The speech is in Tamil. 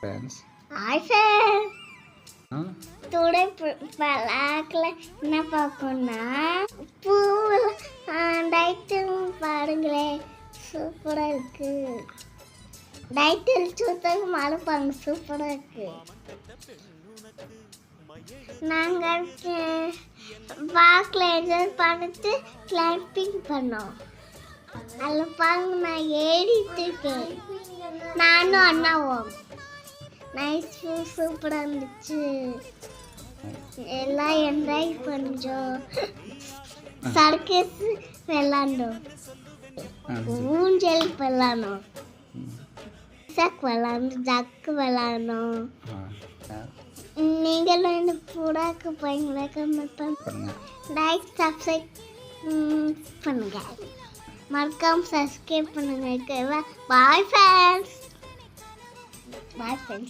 ஃப்ரெண்ட்ஸ். Hi friends. ஆ டுடே பலாக்கில் என்ன பார்க்கணும்னா பூவில் டைட்டில் பாருங்களேன், சூப்பராக இருக்கு. டைட்டில் சுத்தம் மறுப்பாங்க, சூப்பராக இருக்கு. நாங்கள் பார்க்கில் என்ஜாய் பண்ணிட்டு கிளைம்பிங் பண்ணோம். அதில் பாருங்க, நான் ஏறிட்டு இருக்கேன், நானும் அண்ணாவும். நைஸ், சூப்பராக இருந்துச்சு. எல்லாம் என்ஜாய் பண்ணோம். சர்க்கஸ் விளாண்டோம், ஊஞ்சல் விளாண்டோம், சக் விளாண்டோம், ஜக்கு விளாண்டோம். நீங்களும் இந்த புறாக்கு போய்ங்களா? கமெண்ட் பண்ணுங்க, லைக் சப்ஸ்கிரைப் பண்ணுங்க, மறக்காம சப்ஸ்கிரைப் பண்ணுங்க. Bye friends. Bye friends.